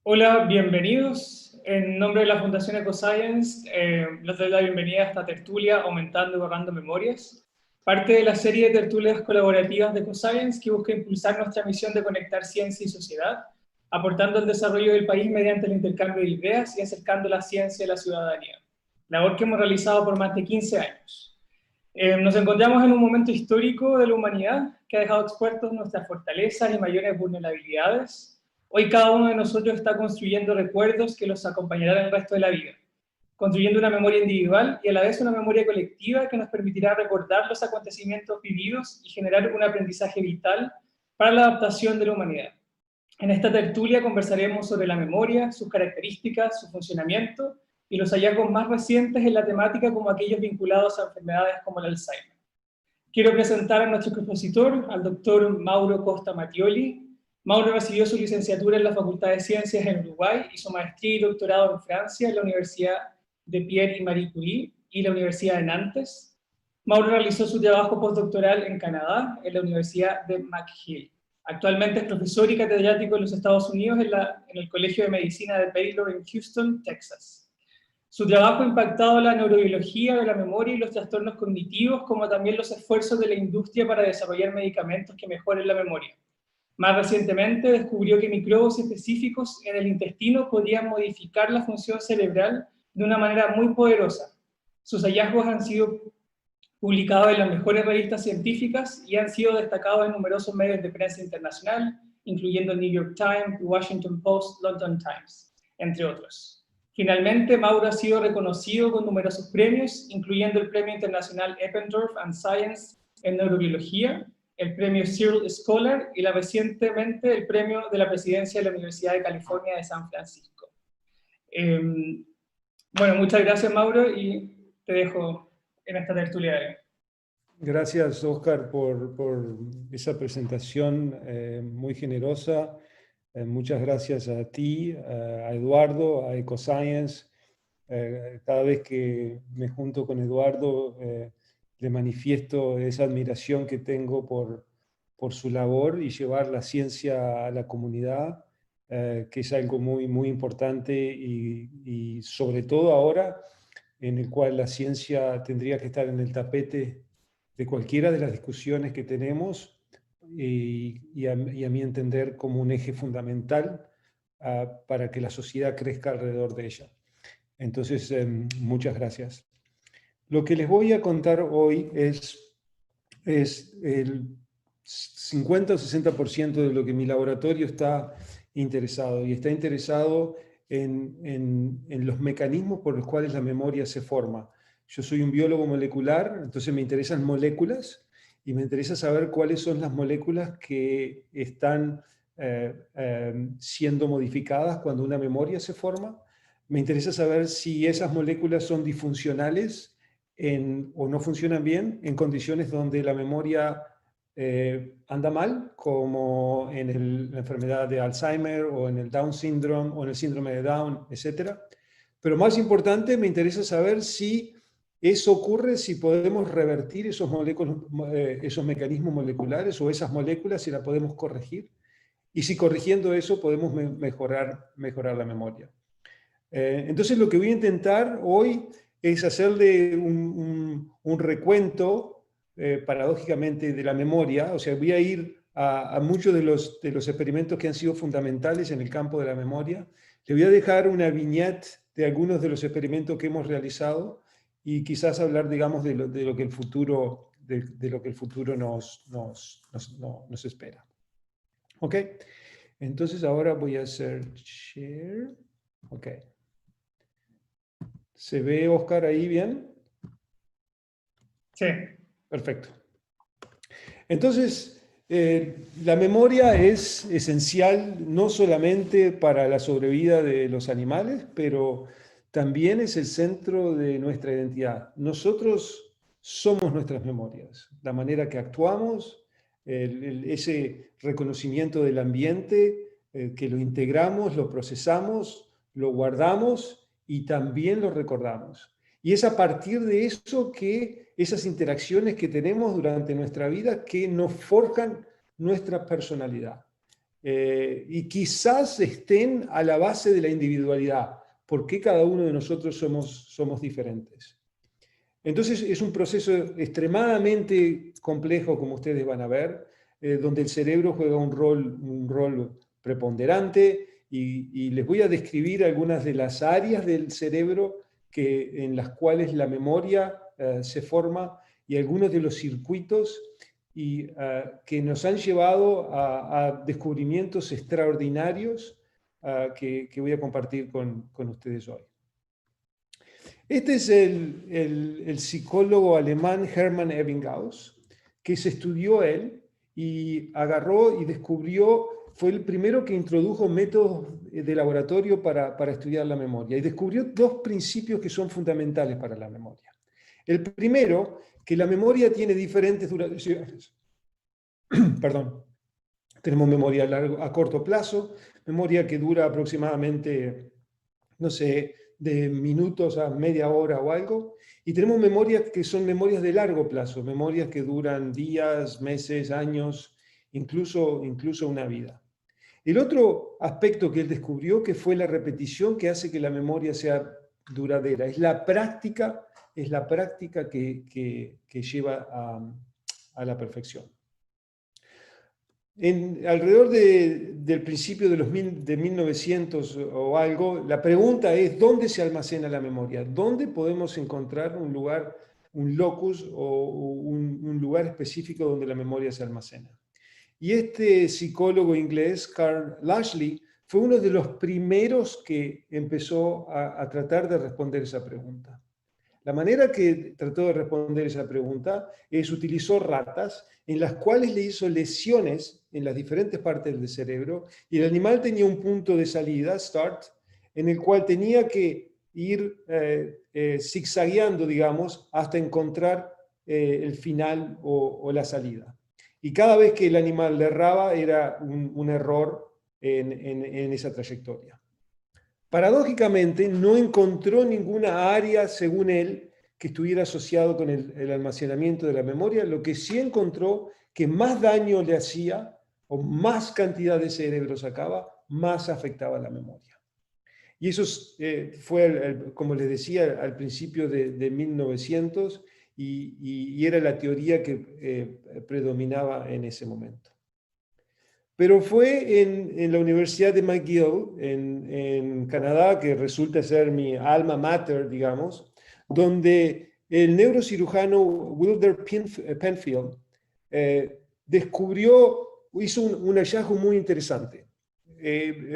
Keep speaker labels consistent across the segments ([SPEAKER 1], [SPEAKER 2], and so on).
[SPEAKER 1] Hola, bienvenidos. En nombre de la Fundación EcoScience, les doy la bienvenida a esta tertulia Aumentando y Borrando Memorias, parte de la serie de tertulias colaborativas de EcoScience que busca impulsar nuestra misión de conectar ciencia y sociedad, aportando al desarrollo del país mediante el intercambio de ideas y acercando la ciencia a la ciudadanía, labor que hemos realizado por más de 15 años. Nos encontramos en un momento histórico de la humanidad que ha dejado expuestos nuestras fortalezas y mayores vulnerabilidades. Hoy cada uno de nosotros está construyendo recuerdos que los acompañarán el resto de la vida, construyendo una memoria individual y a la vez una memoria colectiva que nos permitirá recordar los acontecimientos vividos y generar un aprendizaje vital para la adaptación de la humanidad. En esta tertulia conversaremos sobre la memoria, sus características, su funcionamiento y los hallazgos más recientes en la temática, como aquellos vinculados a enfermedades como el Alzheimer. Quiero presentar a nuestro expositor, al doctor Mauro Costa Mattioli. Mauro recibió su licenciatura en la Facultad de Ciencias en Uruguay y su maestría y doctorado en Francia en la Universidad de Pierre y Marie Curie y la Universidad de Nantes. Mauro realizó su trabajo postdoctoral en Canadá, en la Universidad de McGill. Actualmente es profesor y catedrático en los Estados Unidos en el Colegio de Medicina de Baylor en Houston, Texas. Su trabajo ha impactado la neurobiología de la memoria y los trastornos cognitivos, como también los esfuerzos de la industria para desarrollar medicamentos que mejoren la memoria. Más recientemente descubrió que microbios específicos en el intestino podían modificar la función cerebral de una manera muy poderosa. Sus hallazgos han sido publicados en las mejores revistas científicas y han sido destacados en numerosos medios de prensa internacional, incluyendo el New York Times, The Washington Post, London Times, entre otros. Finalmente, Mauro ha sido reconocido con numerosos premios, incluyendo el Premio Internacional Eppendorf and Science en Neurobiología, el Premio Searle Scholar y recientemente el Premio de la Presidencia de la Universidad de California de San Francisco. Bueno, muchas gracias, Mauro, y te dejo en esta tertulia de hoy.
[SPEAKER 2] Gracias, Oscar, por esa presentación muy generosa. Muchas gracias a ti, a Eduardo, a EcoScience. Cada vez que me junto con Eduardo, le manifiesto esa admiración que tengo por su labor y llevar la ciencia a la comunidad, que es algo muy, muy importante y sobre todo ahora, en el cual la ciencia tendría que estar en el tapete de cualquiera de las discusiones que tenemos y a mi entender como un eje fundamental para que la sociedad crezca alrededor de ella. Entonces, muchas gracias. Lo que les voy a contar hoy es el 50 o 60% de lo que mi laboratorio está interesado, y está interesado en los mecanismos por los cuales la memoria se forma. Yo soy un biólogo molecular, entonces me interesan moléculas y me interesa saber cuáles son las moléculas que están siendo modificadas cuando una memoria se forma. Me interesa saber si esas moléculas son disfuncionales o no funcionan bien en condiciones donde la memoria anda mal, como en la enfermedad de Alzheimer o en el Down syndrome o en el síndrome de Down, etc. Pero más importante, me interesa saber si eso ocurre, si podemos revertir esos mecanismos moleculares o esas moléculas, si la podemos corregir, y si corrigiendo eso podemos mejorar la memoria. Entonces lo que voy a intentar hoy es hacerle un recuento, paradójicamente, de la memoria. O sea, voy a ir a muchos de los experimentos que han sido fundamentales en el campo de la memoria. Le voy a dejar una viñeta de algunos de los experimentos que hemos realizado y quizás hablar, digamos, de lo que el futuro, de lo que el futuro nos espera. ¿Ok? Entonces ahora voy a hacer share. Ok. ¿Se ve, Oscar, ahí bien?
[SPEAKER 1] Sí.
[SPEAKER 2] Perfecto. Entonces, la memoria es esencial no solamente para la sobrevida de los animales, pero también es el centro de nuestra identidad. Nosotros somos nuestras memorias, la manera que actuamos, ese reconocimiento del ambiente, que lo integramos, lo procesamos, lo guardamos y también lo recordamos. Y es a partir de eso que esas interacciones que tenemos durante nuestra vida que nos forjan nuestra personalidad. y quizás estén a la base de la individualidad, porque cada uno de nosotros somos diferentes. Entonces es un proceso extremadamente complejo, como ustedes van a ver, donde el cerebro juega un rol preponderante y les voy a describir algunas de las áreas del cerebro en las cuales la memoria se forma y algunos de los circuitos que nos han llevado a descubrimientos extraordinarios que voy a compartir con ustedes hoy. Este es el psicólogo alemán Hermann Ebbinghaus, que se estudió él y agarró y descubrió, fue el primero que introdujo métodos de laboratorio para estudiar la memoria y descubrió dos principios que son fundamentales para la memoria. El primero, que la memoria tiene diferentes duraciones. Perdón. Tenemos memoria a corto plazo, memoria que dura aproximadamente, no sé, de minutos a media hora o algo, y tenemos memorias que son memorias de largo plazo, memorias que duran días, meses, años, incluso una vida. El otro aspecto que él descubrió que fue la repetición que hace que la memoria sea duradera, es la práctica que lleva a la perfección. Alrededor del principio de 1900 o algo, la pregunta es ¿dónde se almacena la memoria? ¿Dónde podemos encontrar un lugar, un locus o un lugar específico donde la memoria se almacena? Y este psicólogo inglés, Carl Lashley, fue uno de los primeros que empezó a tratar de responder esa pregunta. La manera que trató de responder esa pregunta es utilizó ratas en las cuales le hizo lesiones en las diferentes partes del cerebro y el animal tenía un punto de salida, start, en el cual tenía que ir zigzagueando, digamos, hasta encontrar el final o la salida. Y cada vez que el animal le erraba era un error en esa trayectoria. Paradójicamente, no encontró ninguna área, según él, que estuviera asociado con el almacenamiento de la memoria. Lo que sí encontró que más daño le hacía o más cantidad de cerebro sacaba, más afectaba la memoria. Y eso fue, como les decía, al principio de 1900 y era la teoría que predominaba en ese momento. Pero fue en la Universidad de McGill, en Canadá, que resulta ser mi alma mater, digamos, donde el neurocirujano Wilder Penfield hizo un hallazgo muy interesante.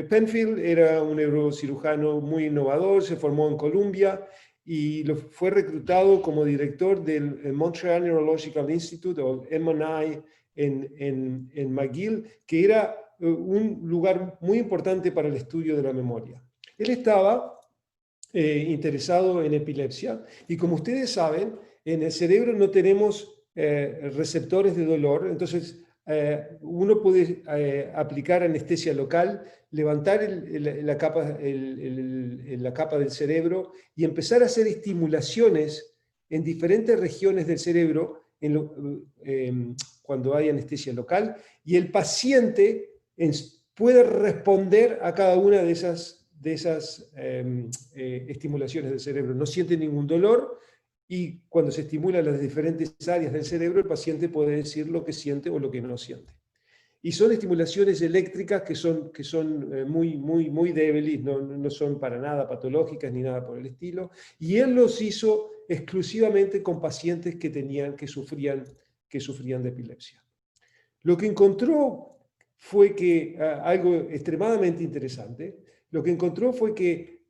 [SPEAKER 2] Penfield era un neurocirujano muy innovador, se formó en Columbia y fue reclutado como director del Montreal Neurological Institute, o MNI, en McGill, que era un lugar muy importante para el estudio de la memoria. Él estaba interesado en epilepsia y como ustedes saben, en el cerebro no tenemos receptores de dolor, entonces uno puede aplicar anestesia local, levantar la capa del cerebro y empezar a hacer estimulaciones en diferentes regiones del cerebro cuando hay anestesia local, y el paciente puede responder a cada una de esas estimulaciones del cerebro. No siente ningún dolor, y cuando se estimulan las diferentes áreas del cerebro, el paciente puede decir lo que siente o lo que no siente. Y son estimulaciones eléctricas que son muy débiles, no son para nada patológicas ni nada por el estilo. Y él los hizo exclusivamente con pacientes que sufrían de epilepsia. Lo que encontró fue que, algo extremadamente interesante, lo que encontró fue que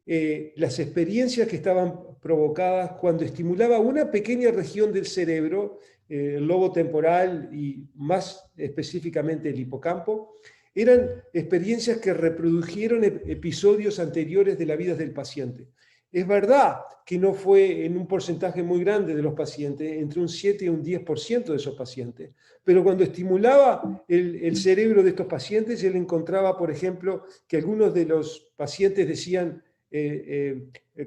[SPEAKER 2] las experiencias que estaban provocadas cuando estimulaba una pequeña región del cerebro, el lobo temporal y más específicamente el hipocampo, eran experiencias que reprodujeron episodios anteriores de la vida del paciente. Es verdad que no fue en un porcentaje muy grande de los pacientes, entre un 7 y un 10% de esos pacientes, pero cuando estimulaba el cerebro de estos pacientes, él encontraba, por ejemplo, que algunos de los pacientes decían,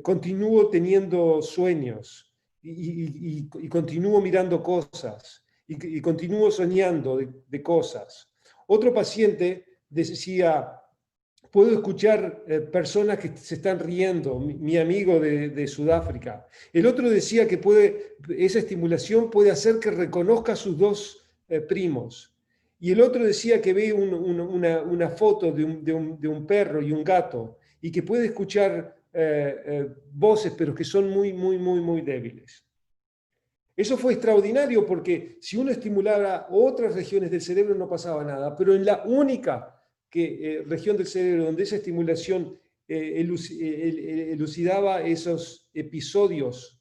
[SPEAKER 2] continúo teniendo sueños y continúo mirando cosas y continúo soñando de cosas. Otro paciente decía, puedo escuchar personas que se están riendo, mi amigo de Sudáfrica. El otro decía que esa estimulación puede hacer que reconozca a sus dos primos. Y el otro decía que ve una foto de un perro y un gato y que puede escuchar voces, pero que son muy, muy, muy, muy débiles. Eso fue extraordinario porque si uno estimulaba otras regiones del cerebro no pasaba nada, pero en la única región del cerebro donde esa estimulación elucidaba esos episodios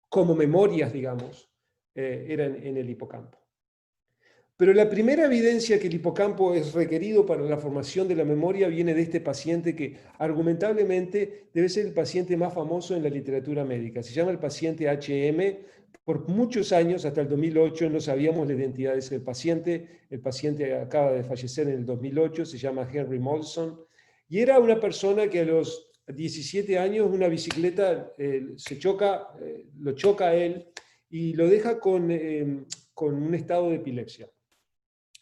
[SPEAKER 2] como memorias, digamos, eran en el hipocampo. Pero la primera evidencia que el hipocampo es requerido para la formación de la memoria viene de este paciente que argumentablemente debe ser el paciente más famoso en la literatura médica. Se llama el paciente HM. Por muchos años, hasta el 2008, no sabíamos la identidad de ese paciente. El paciente acaba de fallecer en el 2008, se llama Henry Molson. Y era una persona que a los 17 años una bicicleta lo choca a él y lo deja con un estado de epilepsia.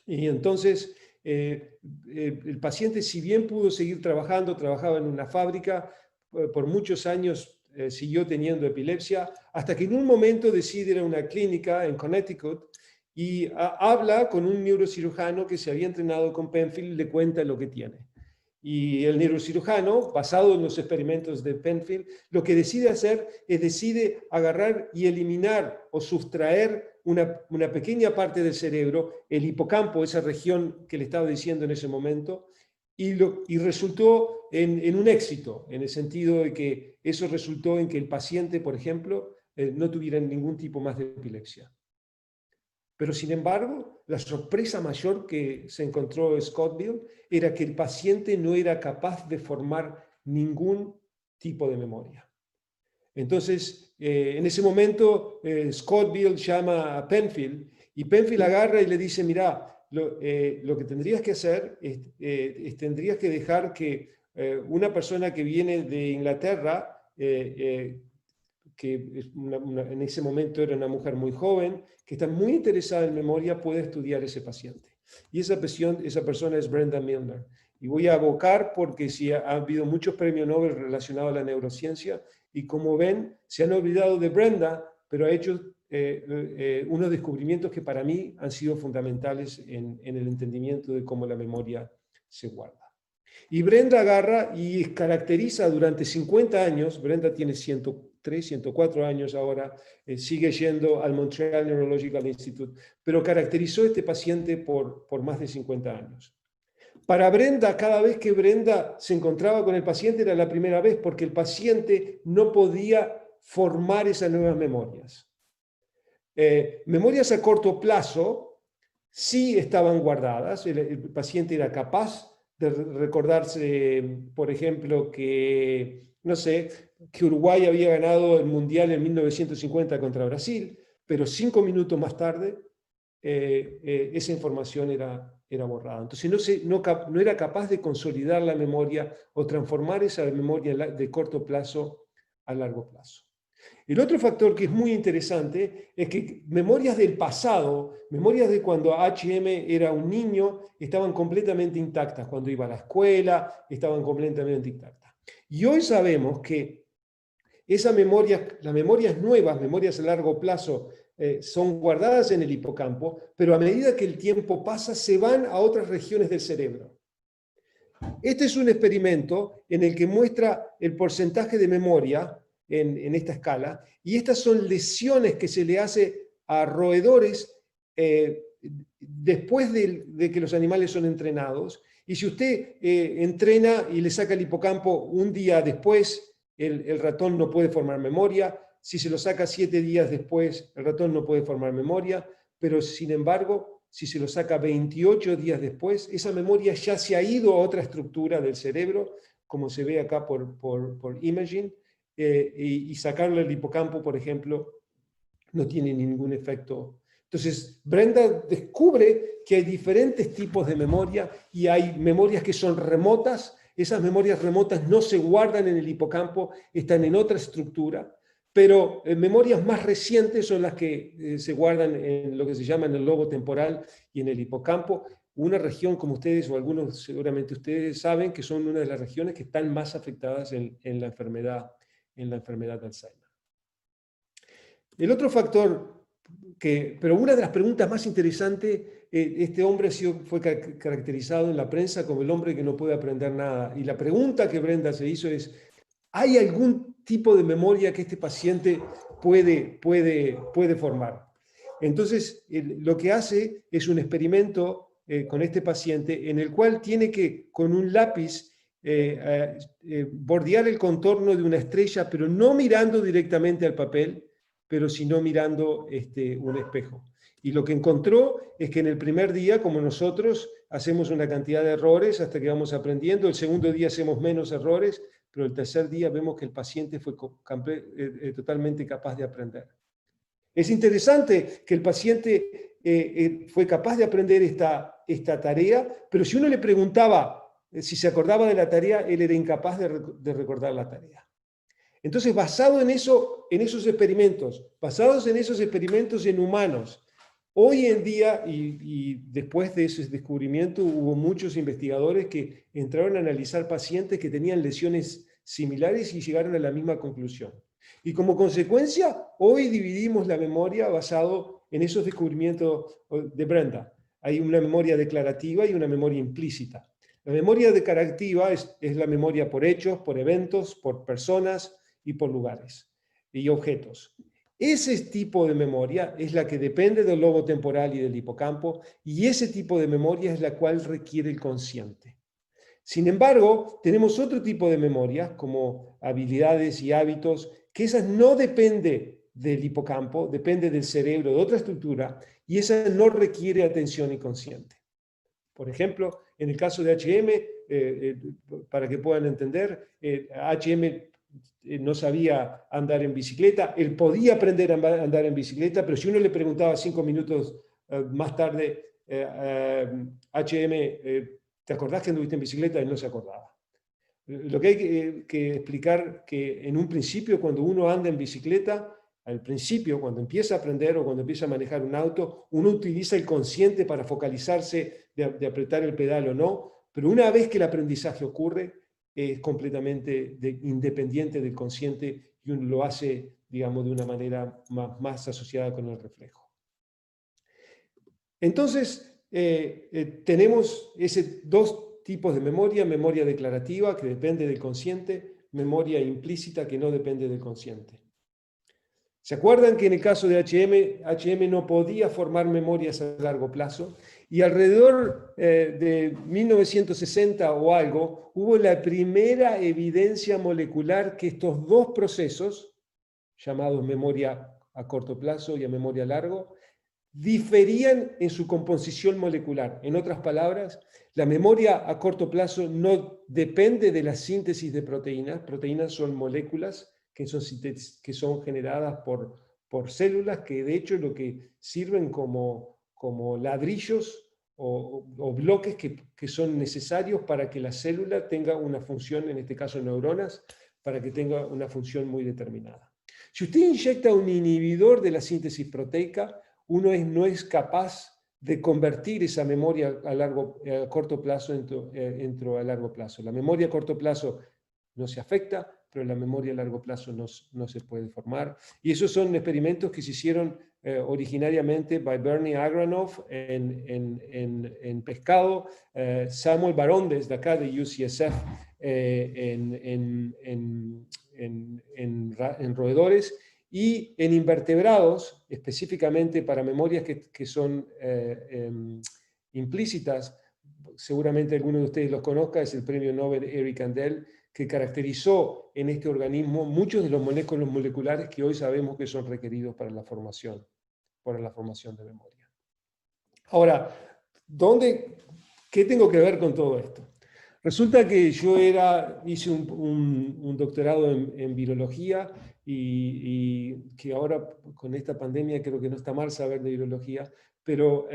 [SPEAKER 2] Y entonces el paciente, si bien pudo seguir trabajando, trabajaba en una fábrica, por muchos años siguió teniendo epilepsia, hasta que en un momento decide ir a una clínica en Connecticut y habla con un neurocirujano que se había entrenado con Penfield y le cuenta lo que tiene. Y el neurocirujano, basado en los experimentos de Penfield, lo que decide hacer es decide agarrar y eliminar o sustraer una pequeña parte del cerebro, el hipocampo, esa región que le estaba diciendo en ese momento, y resultó en un éxito, en el sentido de que eso resultó en que el paciente, por ejemplo, no tuviera ningún tipo más de epilepsia. Pero sin embargo, la sorpresa mayor que se encontró Scottville era que el paciente no era capaz de formar ningún tipo de memoria. Entonces, en ese momento, Scottville llama a Penfield y Penfield agarra y le dice, mira, lo que tendrías que hacer es tendrías que dejar que una persona que viene de Inglaterra, que en ese momento era una mujer muy joven, que está muy interesada en memoria, puede estudiar ese paciente. Y esa persona es Brenda Milner. Y voy a abocar porque sí ha habido muchos premios Nobel relacionados a la neurociencia y como ven, se han olvidado de Brenda, pero ha hecho unos descubrimientos que para mí han sido fundamentales en el entendimiento de cómo la memoria se guarda. Y Brenda agarra y caracteriza durante 50 años, Brenda tiene 103, 104 años ahora, sigue yendo al Montreal Neurological Institute, pero caracterizó a este paciente por más de 50 años. Para Brenda, cada vez que Brenda se encontraba con el paciente era la primera vez porque el paciente no podía formar esas nuevas memorias. Memorias a corto plazo sí estaban guardadas, el paciente era capaz de recordarse, por ejemplo, que, no sé, que Uruguay había ganado el Mundial en 1950 contra Brasil, pero 5 minutos más tarde esa información era borrada. Entonces no era capaz de consolidar la memoria o transformar esa memoria de corto plazo a largo plazo. El otro factor que es muy interesante es que memorias del pasado, memorias de cuando HM era un niño, estaban completamente intactas. Cuando iba a la escuela, estaban completamente intactas. Y hoy sabemos que esas memorias, las memorias nuevas, memorias a largo plazo, son guardadas en el hipocampo, pero a medida que el tiempo pasa, se van a otras regiones del cerebro. Este es un experimento en el que muestra el porcentaje de memoria en esta escala, y estas son lesiones que se le hace a roedores después de que los animales son entrenados, y si usted entrena y le saca el hipocampo un día después, el ratón no puede formar memoria. Si se lo saca 7 días después, el ratón no puede formar memoria, pero sin embargo, si se lo saca 28 días después, esa memoria ya se ha ido a otra estructura del cerebro, como se ve acá por imaging, y sacarle el hipocampo, por ejemplo, no tiene ningún efecto. Entonces, Brenda descubre que hay diferentes tipos de memoria y hay memorias que son remotas. Esas memorias remotas no se guardan en el hipocampo, están en otra estructura, pero memorias más recientes son las que se guardan en lo que se llama en el lobo temporal y en el hipocampo. una región como ustedes, o algunos seguramente ustedes saben, que son una de las regiones que están más afectadas en la enfermedad de Alzheimer. El otro factor, pero una de las preguntas más interesantes, este hombre fue caracterizado en la prensa como el hombre que no puede aprender nada. Y la pregunta que Brenda se hizo es, ¿hay algún tipo de memoria que este paciente puede formar? Entonces, lo que hace es un experimento con este paciente en el cual tiene que, con un lápiz, bordear el contorno de una estrella, pero no mirando directamente al papel, pero sino mirando un espejo. Y lo que encontró es que en el primer día, como nosotros, hacemos una cantidad de errores hasta que vamos aprendiendo, el segundo día hacemos menos errores, pero el tercer día vemos que el paciente fue totalmente capaz de aprender. Es interesante que el paciente fue capaz de aprender esta tarea, pero si uno le preguntaba si se acordaba de la tarea, él era incapaz de recordar la tarea. Entonces, basados en esos experimentos, basados en esos experimentos en humanos, hoy en día, y después de ese descubrimiento, hubo muchos investigadores que entraron a analizar pacientes que tenían lesiones similares y llegaron a la misma conclusión. Y como consecuencia, hoy dividimos la memoria basado en esos descubrimientos de Brenda. Hay una memoria declarativa y una memoria implícita. La memoria declarativa es la memoria por hechos, por eventos, por personas y por lugares y objetos. Ese tipo de memoria es la que depende del lobo temporal y del hipocampo, y ese tipo de memoria es la cual requiere el consciente. Sin embargo, tenemos otro tipo de memoria, como habilidades y hábitos, que esas no depende del hipocampo, depende del cerebro, de otra estructura, y esa no requiere atención inconsciente. Por ejemplo, en el caso de H.M., para que puedan entender, H.M. no sabía andar en bicicleta, él podía aprender a andar en bicicleta, pero si uno le preguntaba 5 minutos más tarde, H.M., ¿te acordás que anduviste en bicicleta? Él no se acordaba. Lo que hay que explicar que en un principio, cuando uno anda en bicicleta, al principio, cuando empieza a aprender o cuando empieza a manejar un auto, uno utiliza el consciente para focalizarse de apretar el pedal o no, pero una vez que el aprendizaje ocurre, es completamente independiente del consciente y uno lo hace, digamos, de una manera más asociada con el reflejo. Entonces, tenemos dos tipos de memoria: memoria declarativa, que depende del consciente; memoria implícita, que no depende del consciente. ¿Se acuerdan que en el caso de H.M. no podía formar memorias a largo plazo? Y alrededor de 1960 o algo, hubo la primera evidencia molecular que estos dos procesos, llamados memoria a corto plazo y a memoria a largo, diferían en su composición molecular. En otras palabras, la memoria a corto plazo no depende de la síntesis de proteínas. Proteínas son moléculas que son generadas por células que de hecho lo que sirven como ladrillos o bloques que son necesarios para que la célula tenga una función, en este caso neuronas, para que tenga una función muy determinada. Si usted inyecta un inhibidor de la síntesis proteica, uno no es capaz de convertir esa memoria a corto plazo a largo plazo. La memoria a corto plazo no se afecta, pero la memoria a largo plazo no se puede formar. Y esos son experimentos que se hicieron originariamente by Bernie Agranov en pescado, Samuel Barón desde acá de UCSF en roedores, y en invertebrados, específicamente para memorias que son implícitas. Seguramente alguno de ustedes los conozca, es el premio Nobel Eric Kandel, que caracterizó en este organismo muchos de los moléculas moleculares que hoy sabemos que son requeridos para la formación de memoria. Ahora, ¿qué tengo que ver con todo esto? Resulta que yo hice un doctorado en virología y que ahora con esta pandemia creo que no está mal saber de virología, pero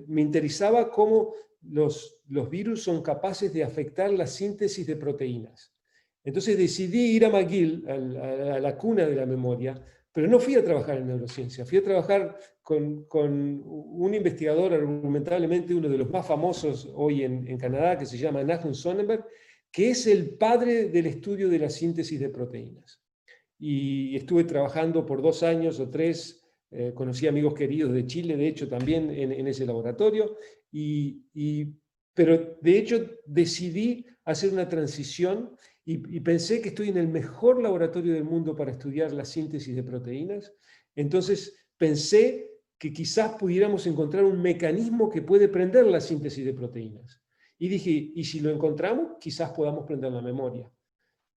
[SPEAKER 2] me interesaba cómo los virus son capaces de afectar la síntesis de proteínas. Entonces decidí ir a McGill, a la cuna de la memoria, Pero no fui a trabajar en neurociencia, fui a trabajar con un investigador, argumentablemente uno de los más famosos hoy en Canadá, que se llama Nahum Sonnenberg, que es el padre del estudio de la síntesis de proteínas. Y estuve trabajando por 2 años o 3, conocí amigos queridos de Chile, de hecho, también en ese laboratorio, pero de hecho decidí hacer una transición y pensé que estoy en el mejor laboratorio del mundo para estudiar la síntesis de proteínas. Entonces pensé que quizás pudiéramos encontrar un mecanismo que puede prender la síntesis de proteínas. Y dije, y si lo encontramos, quizás podamos prender la memoria.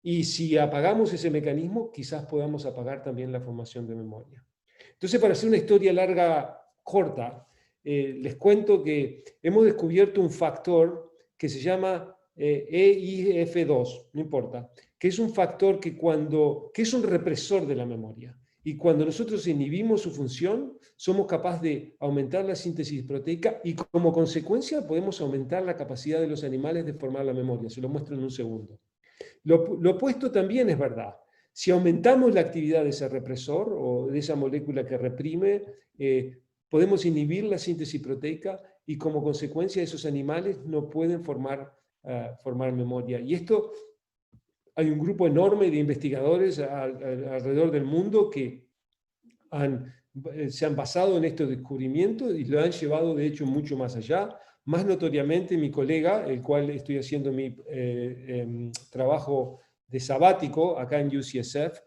[SPEAKER 2] Y si apagamos ese mecanismo, quizás podamos apagar también la formación de memoria. Entonces, para hacer una historia larga, corta, les cuento que hemos descubierto un factor que se llama EIF2, no importa, que es un factor que es un represor de la memoria. Y cuando nosotros inhibimos su función, somos capaces de aumentar la síntesis proteica y como consecuencia podemos aumentar la capacidad de los animales de formar la memoria. Se lo muestro en un segundo. Lo opuesto también es verdad. Si aumentamos la actividad de ese represor o de esa molécula que reprime, podemos inhibir la síntesis proteica y como consecuencia esos animales no pueden formar memoria. Y esto, hay un grupo enorme de investigadores alrededor del mundo que se han basado en estos descubrimientos y lo han llevado de hecho mucho más allá. Más notoriamente mi colega, el cual estoy haciendo mi trabajo de sabático acá en UCSF,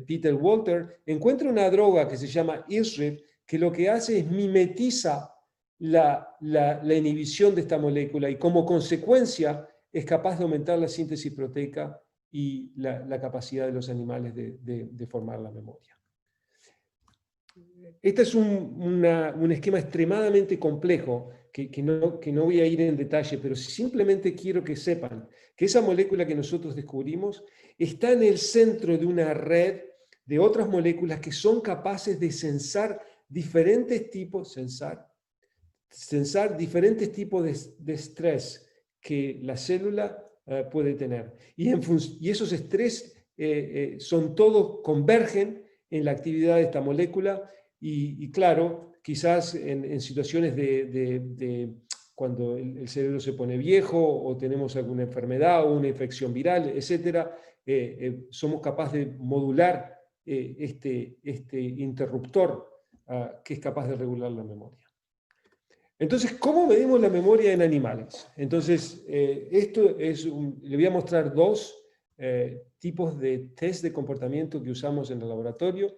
[SPEAKER 2] Peter Walter, encuentra una droga que se llama ISRIB, que lo que hace es mimetiza la inhibición de esta molécula y como consecuencia es capaz de aumentar la síntesis proteica y la capacidad de los animales de formar la memoria. Este es un esquema extremadamente complejo que no voy a ir en detalle, pero simplemente quiero que sepan que esa molécula que nosotros descubrimos está en el centro de una red de otras moléculas que son capaces de sensar diferentes tipos, diferentes tipos de estrés que la célula puede tener. Y esos estrés son todos, convergen en la actividad de esta molécula. Y claro, quizás en situaciones de cuando el cerebro se pone viejo o tenemos alguna enfermedad o una infección viral, etc., somos capaces de modular este interruptor que es capaz de regular la memoria. Entonces, ¿cómo medimos la memoria en animales? Entonces, le voy a mostrar 2 tipos de test de comportamiento que usamos en el laboratorio.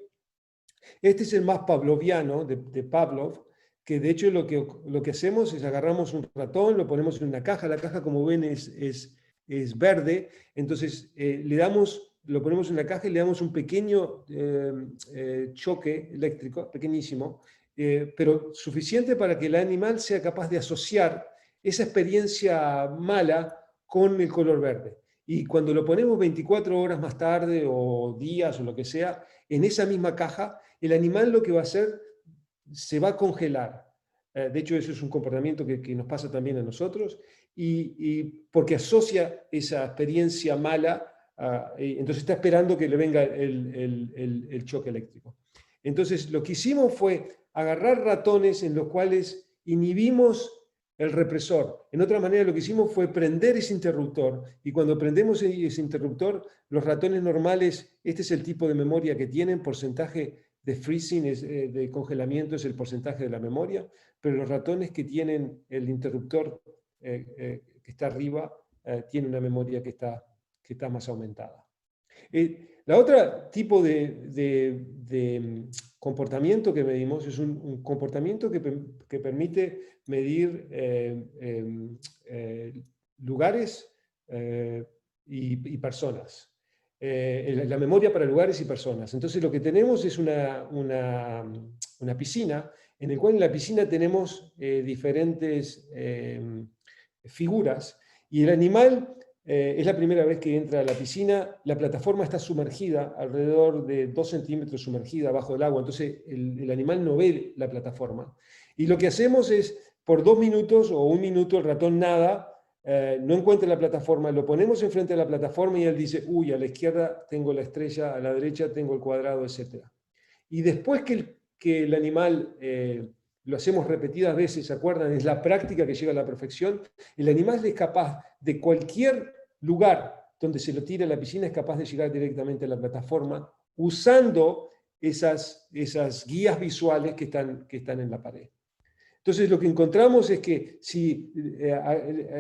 [SPEAKER 2] Este es el más pavloviano de Pavlov, que de hecho lo que hacemos es agarramos un ratón, lo ponemos en una caja, la caja como ven es verde, entonces lo ponemos en la caja y le damos un pequeño choque eléctrico, pequeñísimo, pero suficiente para que el animal sea capaz de asociar esa experiencia mala con el color verde. Y cuando lo ponemos 24 horas más tarde o días o lo que sea, en esa misma caja, el animal lo que va a hacer, se va a congelar. De hecho, eso es un comportamiento que nos pasa también a nosotros, y porque asocia esa experiencia mala, entonces está esperando que le venga el choque eléctrico. Entonces, lo que hicimos fue agarrar ratones en los cuales inhibimos el represor. En otra manera, lo que hicimos fue prender ese interruptor, y cuando prendemos ese interruptor, los ratones normales, este es el tipo de memoria que tienen, porcentaje de freezing, de congelamiento es el porcentaje de la memoria, pero los ratones que tienen el interruptor que está arriba, tienen una memoria que está más aumentada. La otra tipo de comportamiento que medimos es un comportamiento que permite medir lugares y personas. La memoria para lugares y personas. Entonces lo que tenemos es una piscina, en el cual en la piscina tenemos diferentes figuras, y el animal es la primera vez que entra a la piscina, la plataforma está sumergida, alrededor de 2 centímetros sumergida bajo el agua, entonces el animal no ve la plataforma. Y lo que hacemos es, por 2 minutos o 1 minuto, el ratón nada, no encuentra la plataforma, lo ponemos enfrente de la plataforma y él dice, uy, a la izquierda tengo la estrella, a la derecha tengo el cuadrado, etc. y después que el animal lo hacemos repetidas veces, ¿se acuerdan? Es la práctica que llega a la perfección. El animal es capaz de cualquier lugar donde se lo tire a la piscina, es capaz de llegar directamente a la plataforma usando esas guías visuales que están en la pared. Entonces lo que encontramos es que si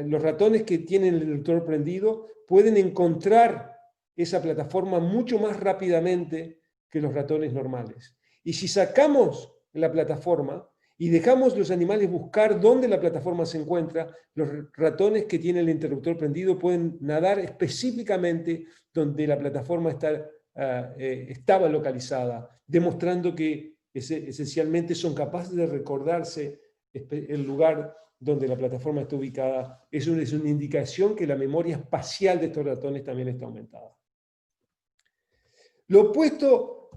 [SPEAKER 2] los ratones que tienen el interruptor prendido pueden encontrar esa plataforma mucho más rápidamente que los ratones normales. Y si sacamos la plataforma y dejamos los animales buscar dónde la plataforma se encuentra, los ratones que tienen el interruptor prendido pueden nadar específicamente donde la plataforma estaba localizada, demostrando que esencialmente son capaces de recordarse el lugar donde la plataforma está ubicada. Es una indicación que la memoria espacial de estos ratones también está aumentada. Lo opuesto,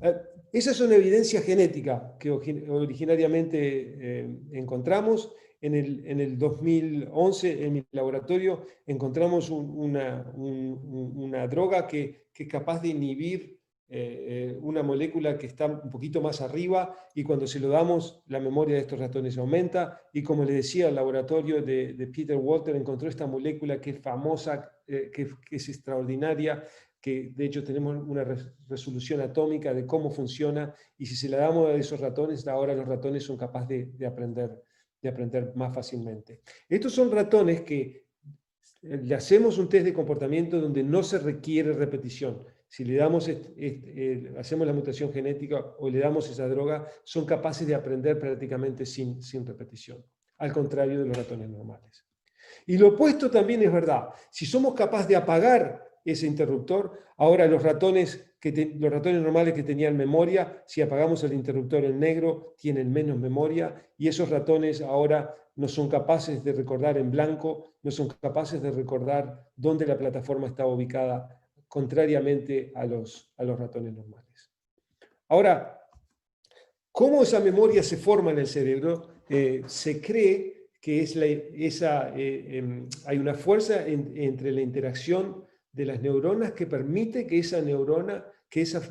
[SPEAKER 2] esa es una evidencia genética que originariamente encontramos. En el 2011, en mi laboratorio, encontramos una droga que es capaz de inhibir una molécula que está un poquito más arriba, y cuando se lo damos, la memoria de estos ratones aumenta. Y como le decía, el laboratorio de Peter Walter encontró esta molécula que es famosa, que es extraordinaria, que de hecho tenemos una resolución atómica de cómo funciona, y si se la damos a esos ratones, ahora los ratones son capaces de aprender más fácilmente. Estos son ratones que le hacemos un test de comportamiento donde no se requiere repetición. Si le damos, hacemos la mutación genética o le damos esa droga, son capaces de aprender prácticamente sin repetición, al contrario de los ratones normales. Y lo opuesto también es verdad. Si somos capaces de apagar ese interruptor, ahora los ratones normales que tenían memoria, si apagamos el interruptor en negro, tienen menos memoria, y esos ratones ahora no son capaces de recordar en blanco, no son capaces de recordar dónde la plataforma estaba ubicada, contrariamente a los ratones normales. Ahora, ¿cómo esa memoria se forma en el cerebro? Se cree que hay una fuerza entre la interacción de las neuronas que permite que esa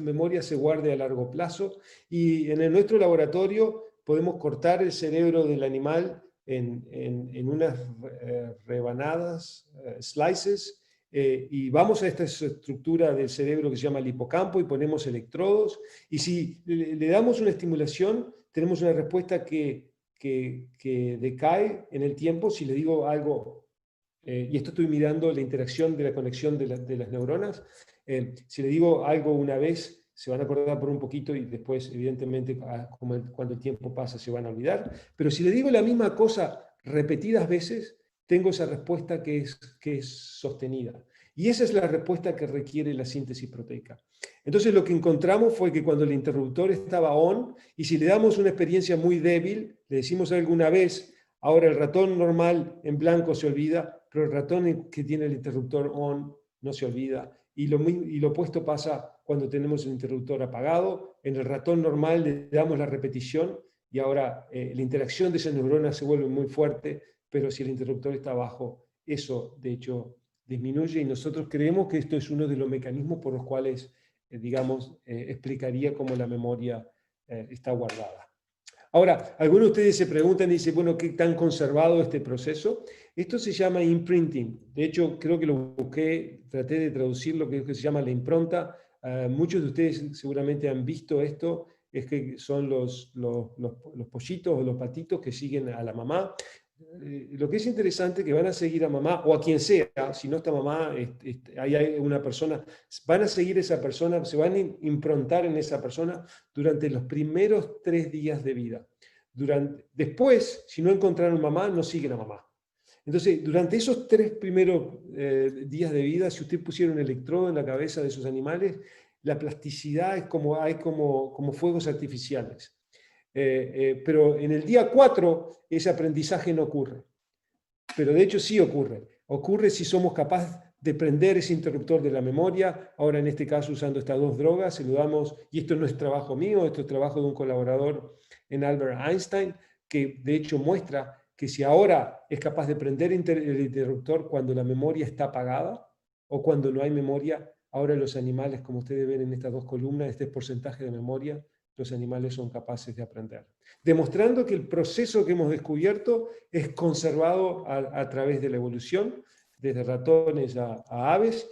[SPEAKER 2] memoria se guarde a largo plazo, y en nuestro laboratorio podemos cortar el cerebro del animal en unas rebanadas, slices, y vamos a esta estructura del cerebro que se llama el hipocampo y ponemos electrodos, y si le damos una estimulación, tenemos una respuesta que decae en el tiempo. Si le digo algo, y esto estoy mirando la interacción de la conexión de las neuronas, si le digo algo una vez, se van a acordar por un poquito, y después, evidentemente, cuando el tiempo pasa, se van a olvidar. Pero si le digo la misma cosa repetidas veces, tengo esa respuesta que es sostenida. Y esa es la respuesta que requiere la síntesis proteica. Entonces lo que encontramos fue que cuando el interruptor estaba on, y si le damos una experiencia muy débil, le decimos alguna vez, ahora el ratón normal en blanco se olvida, pero el ratón que tiene el interruptor on no se olvida. Y lo opuesto pasa cuando tenemos el interruptor apagado. En el ratón normal le damos la repetición, y ahora la interacción de esas neuronas se vuelve muy fuerte, pero si el interruptor está bajo, eso de hecho disminuye, y nosotros creemos que esto es uno de los mecanismos por los cuales, explicaría cómo la memoria está guardada. Ahora, algunos de ustedes se preguntan y dicen, bueno, ¿qué tan conservado este proceso? Esto se llama imprinting. De hecho, creo que lo busqué, traté de traducir lo que se llama la impronta. Muchos de ustedes seguramente han visto esto, es que son los pollitos o los patitos que siguen a la mamá. Lo que es interesante es que van a seguir a mamá, o a quien sea, si no está mamá, hay una persona, van a seguir a esa persona, se van a improntar en esa persona durante los primeros 3 días de vida. Después, si no encontraron mamá, no siguen a mamá. Entonces, durante esos 3 primeros días de vida, si usted pusiera un electrodo en la cabeza de esos animales, la plasticidad es como fuegos artificiales. Pero en el día 4 ese aprendizaje no ocurre. Pero de hecho sí ocurre. Ocurre si somos capaces de prender ese interruptor de la memoria. Ahora en este caso usando estas 2 drogas, se lo damos, y esto no es trabajo mío, esto es trabajo de un colaborador en Albert Einstein, que de hecho muestra que si ahora es capaz de prender el interruptor cuando la memoria está apagada o cuando no hay memoria, ahora los animales, como ustedes ven en estas 2 columnas, este porcentaje de memoria, los animales son capaces de aprender. Demostrando que el proceso que hemos descubierto es conservado a través de la evolución, desde ratones a aves,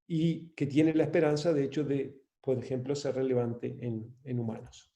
[SPEAKER 2] y que tiene la esperanza, de hecho, de, por ejemplo, ser relevante en humanos.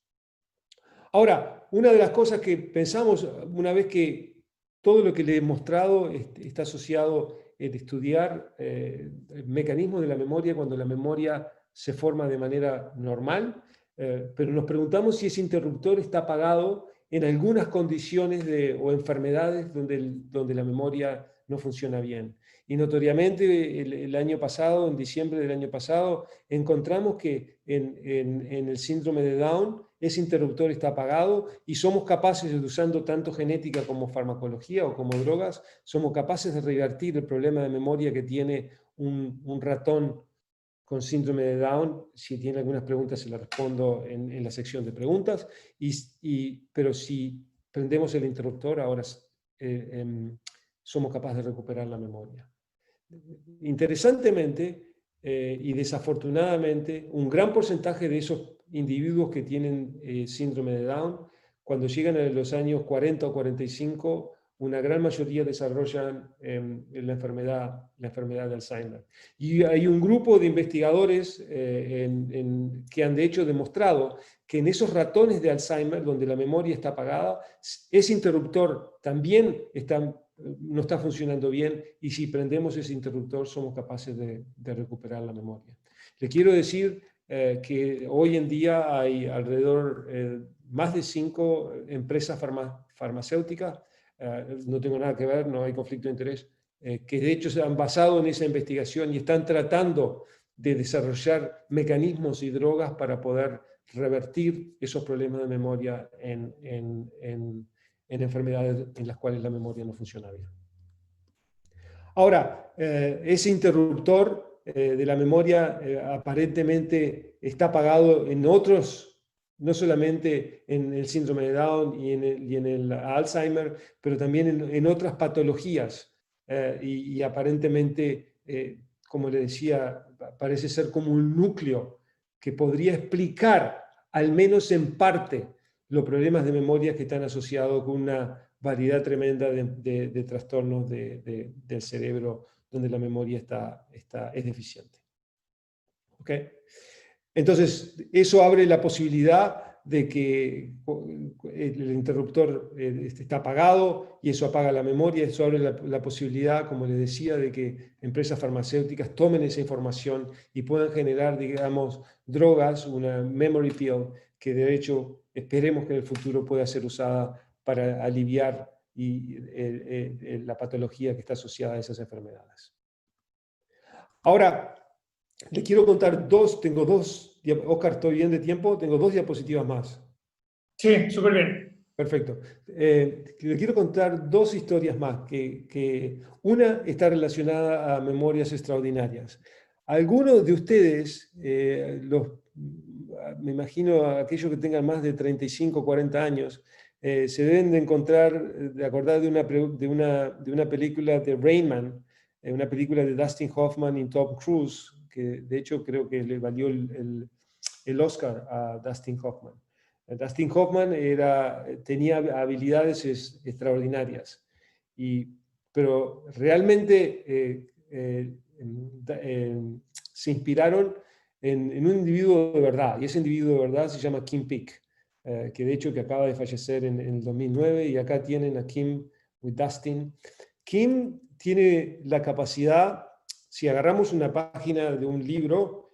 [SPEAKER 2] Ahora, una de las cosas que pensamos, una vez que todo lo que le he mostrado está asociado en estudiar el mecanismo de la memoria cuando la memoria se forma de manera normal, pero nos preguntamos si ese interruptor está apagado en algunas condiciones o enfermedades donde la memoria no funciona bien. Y notoriamente el año pasado, en diciembre del año pasado, encontramos que en el síndrome de Down ese interruptor está apagado y somos capaces, usando tanto genética como farmacología o como drogas, somos capaces de revertir el problema de memoria que tiene un ratón con síndrome de Down. Si tiene algunas preguntas se las respondo en la sección de preguntas, pero si prendemos el interruptor ahora somos capaces de recuperar la memoria. Interesantemente y desafortunadamente, un gran porcentaje de esos individuos que tienen síndrome de Down, cuando llegan a los años 40 o 45, una gran mayoría desarrollan la enfermedad de Alzheimer. Y hay un grupo de investigadores que han de hecho demostrado que en esos ratones de Alzheimer, donde la memoria está apagada, ese interruptor también no está funcionando bien, y si prendemos ese interruptor somos capaces de recuperar la memoria. Le quiero decir que hoy en día hay alrededor más de 5 empresas farmacéuticas, no tengo nada que ver, no hay conflicto de interés, que de hecho se han basado en esa investigación y están tratando de desarrollar mecanismos y drogas para poder revertir esos problemas de memoria en enfermedades en las cuales la memoria no funciona bien. Ahora, ese interruptor de la memoria aparentemente está apagado en otros, no solamente en el síndrome de Down y en el Alzheimer, pero también en otras patologías. Y aparentemente, como le decía, parece ser como un núcleo que podría explicar, al menos en parte, los problemas de memoria que están asociados con una variedad tremenda de trastornos del cerebro donde la memoria es deficiente. ¿Okay? Entonces, eso abre la posibilidad de que el interruptor está apagado y eso apaga la memoria. Eso abre la posibilidad, como les decía, de que empresas farmacéuticas tomen esa información y puedan generar, digamos, drogas, una memory pill, que de hecho esperemos que en el futuro pueda ser usada para aliviar la patología que está asociada a esas enfermedades. Ahora, le quiero contar tengo dos, Oscar, ¿estoy bien de tiempo? Tengo 2 diapositivas más.
[SPEAKER 1] Sí, súper bien.
[SPEAKER 2] Perfecto. Le quiero contar 2 historias más, que una está relacionada a memorias extraordinarias. Algunos de ustedes, me imagino aquellos que tengan más de 35 o 40 años, se deben de acordar de una película de Rain Man, una película de Dustin Hoffman y Tom Cruise, que de hecho creo que le valió el Oscar a Dustin Hoffman. Dustin Hoffman tenía habilidades extraordinarias, pero realmente se inspiraron en un individuo de verdad, y ese individuo de verdad se llama Kim Peek, que de hecho que acaba de fallecer en el 2009, y acá tienen a Kim with Dustin. Kim tiene la capacidad, si agarramos una página de un libro,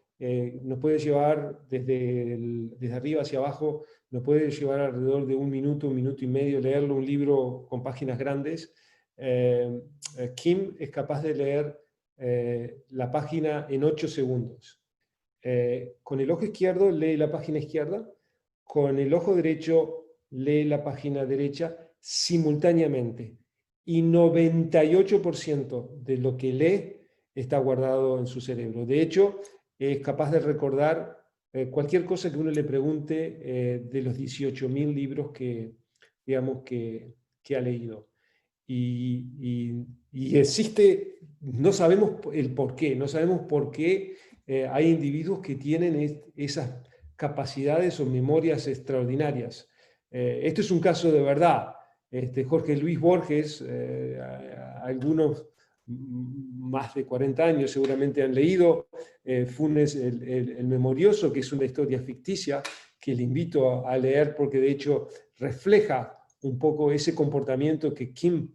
[SPEAKER 2] nos puede llevar desde arriba hacia abajo, nos puede llevar alrededor de 1 minuto, 1 minuto y medio leerlo, un libro con páginas grandes. Kim es capaz de leer la página en 8 segundos. Con el ojo izquierdo lee la página izquierda, con el ojo derecho lee la página derecha simultáneamente. Y 98% de lo que lee está guardado en su cerebro. De hecho, es capaz de recordar cualquier cosa que uno le pregunte de los 18.000 libros digamos, que ha leído. Y existe, no sabemos el por qué, no sabemos por qué hay individuos que tienen esas capacidades o memorias extraordinarias. Esto es un caso de verdad. Jorge Luis Borges, algunos más de 40 años seguramente han leído Funes el Memorioso, que es una historia ficticia que le invito a leer porque de hecho refleja un poco ese comportamiento que Kim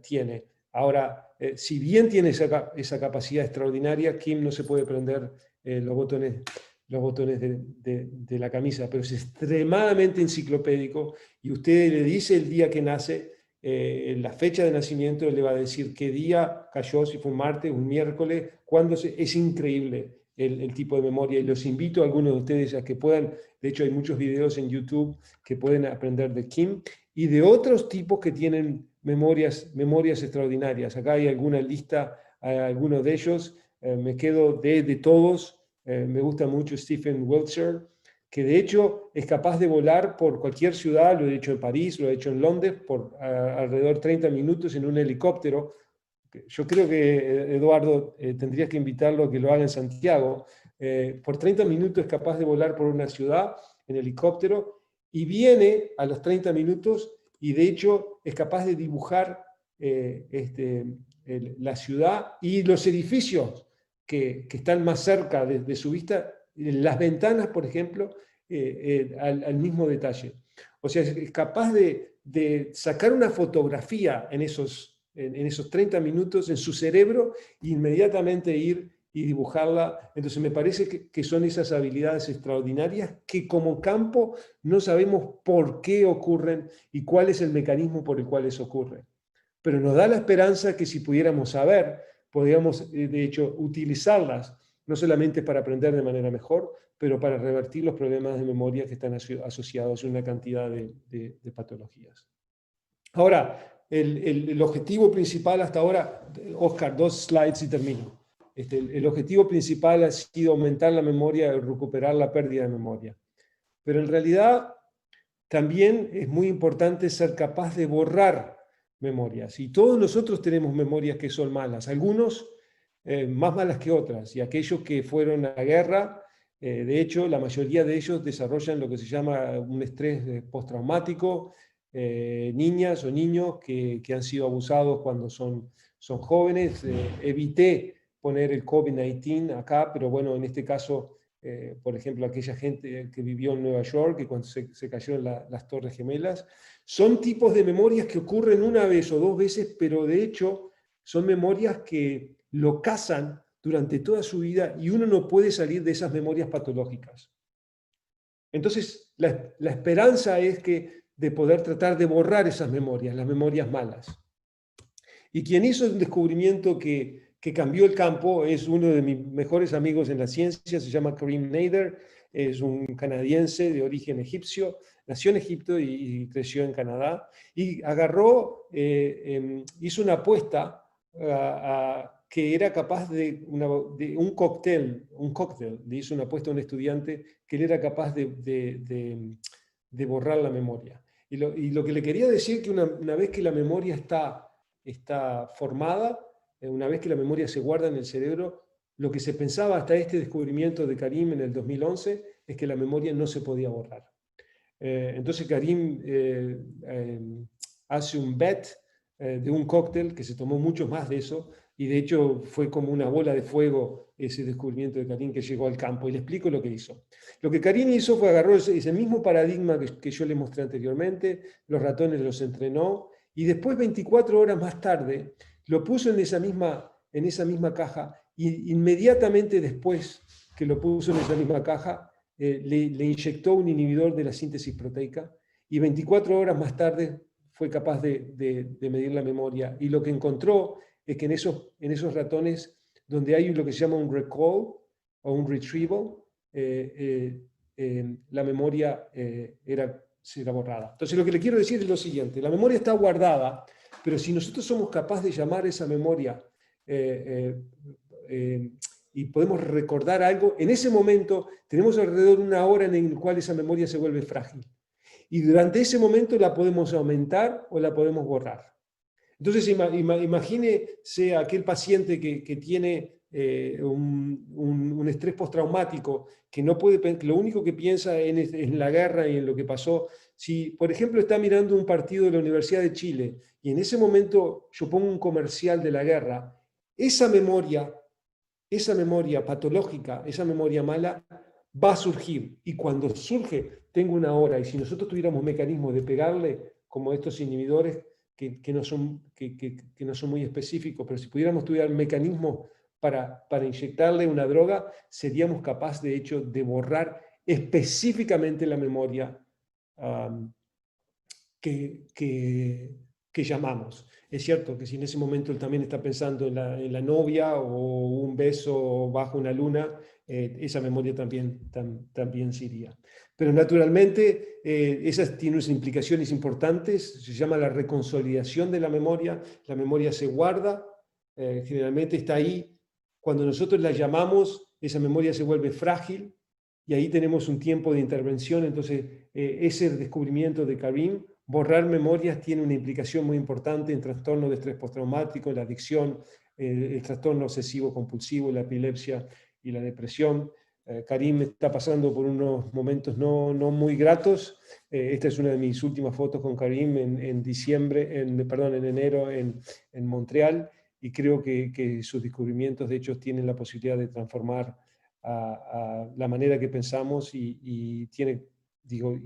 [SPEAKER 2] tiene. Ahora, si bien tiene esa capacidad extraordinaria, Kim no se puede prender los botones de la camisa, pero es extremadamente enciclopédico y usted le dice el día que nace, la fecha de nacimiento, le va a decir qué día cayó, si fue un martes, un miércoles, es increíble el tipo de memoria y los invito a algunos de ustedes a que puedan, de hecho hay muchos videos en YouTube que pueden aprender de Kim y de otros tipos que tienen memorias extraordinarias. Acá hay alguna lista, algunos de ellos, me quedo de todos. Me gusta mucho Stephen Welcher, que de hecho es capaz de volar por cualquier ciudad, lo he hecho en París, lo he hecho en Londres, por alrededor de 30 minutos en un helicóptero. Yo creo que, Eduardo, tendrías que invitarlo a que lo haga en Santiago. Por 30 minutos es capaz de volar por una ciudad en helicóptero y viene a los 30 minutos y de hecho es capaz de dibujar la ciudad y los edificios que están más cerca de su vista, las ventanas, por ejemplo, al mismo detalle. O sea, es capaz de sacar una fotografía en esos 30 minutos en su cerebro e inmediatamente ir y dibujarla. Entonces me parece que son esas habilidades extraordinarias que como campo no sabemos por qué ocurren y cuál es el mecanismo por el cual eso ocurre. Pero nos da la esperanza que si pudiéramos saber, podríamos de hecho utilizarlas, no solamente para aprender de manera mejor, pero para revertir los problemas de memoria que están asociados a una cantidad de patologías. Ahora, el objetivo principal hasta ahora, Oscar, 2 slides y termino. El objetivo principal ha sido aumentar la memoria y recuperar la pérdida de memoria. Pero en realidad también es muy importante ser capaz de borrar memorias. Y todos nosotros tenemos memorias que son malas, algunos más malas que otras. Y aquellos que fueron a la guerra, de hecho, la mayoría de ellos desarrollan lo que se llama un estrés postraumático. Niñas o niños que han sido abusados cuando son jóvenes. Evité poner el COVID-19 acá, pero bueno, en este caso, por ejemplo, aquella gente que vivió en Nueva York y cuando se cayeron las Torres Gemelas, son tipos de memorias que ocurren una vez o 2 veces, pero de hecho son memorias que lo cazan durante toda su vida y uno no puede salir de esas memorias patológicas. Entonces, la esperanza es que de poder tratar de borrar esas memorias, las memorias malas. Y quien hizo un descubrimiento que cambió el campo es uno de mis mejores amigos en la ciencia, se llama Karim Nader, es un canadiense de origen egipcio, nació en Egipto y creció en Canadá, y agarró, hizo una apuesta que era capaz de un cóctel, le hizo una apuesta a un estudiante que él era capaz de borrar la memoria. Y lo que le quería decir es que una vez que la memoria está formada, una vez que la memoria se guarda en el cerebro, lo que se pensaba hasta este descubrimiento de Karim en el 2011 es que la memoria no se podía borrar. Entonces Karim hace un bet de un cóctel que se tomó mucho más de eso, y de hecho fue como una bola de fuego ese descubrimiento de Karim que llegó al campo, y le explico lo que hizo. Lo que Karim hizo fue agarró ese mismo paradigma que yo le mostré anteriormente, los ratones los entrenó, y después 24 horas más tarde lo puso en esa misma caja, y inmediatamente después que lo puso en esa misma caja, le inyectó un inhibidor de la síntesis proteica, y 24 horas más tarde fue capaz de medir la memoria. Y lo que encontró es que en esos ratones, donde hay lo que se llama un recall o un retrieval, la memoria será borrada. Entonces lo que le quiero decir es lo siguiente: la memoria está guardada, pero si nosotros somos capaces de llamar esa memoria y podemos recordar algo, en ese momento tenemos alrededor de 1 hora en la cual esa memoria se vuelve frágil. Y durante ese momento la podemos aumentar o la podemos borrar. Entonces imagínese aquel paciente que tiene un estrés postraumático, que no puede, que lo único que piensa en la guerra y en lo que pasó. Si, por ejemplo, está mirando un partido de la Universidad de Chile y en ese momento yo pongo un comercial de la guerra, esa memoria patológica, esa memoria mala, va a surgir. Y cuando surge, tengo una hora. Y si nosotros tuviéramos mecanismos de pegarle, como estos inhibidores, que no son muy específicos, pero si pudiéramos estudiar mecanismos para inyectarle una droga, seríamos capaces, de hecho, de borrar específicamente la memoria que llamamos. Es cierto que si en ese momento él también está pensando en la novia o un beso bajo una luna, esa memoria también se iría. Pero naturalmente esas tienen unas implicaciones importantes, se llama la reconsolidación de la memoria se guarda, generalmente está ahí. Cuando nosotros la llamamos, esa memoria se vuelve frágil y ahí tenemos un tiempo de intervención. Entonces, ese descubrimiento de Karim, borrar memorias, tiene una implicación muy importante en trastorno de estrés postraumático, en la adicción, el trastorno obsesivo compulsivo, la epilepsia y la depresión. Karim está pasando por unos momentos no muy gratos. Esta es una de mis últimas fotos con Karim en enero en Montreal, y creo que sus descubrimientos, de hecho, tienen la posibilidad de transformar a la manera que pensamos y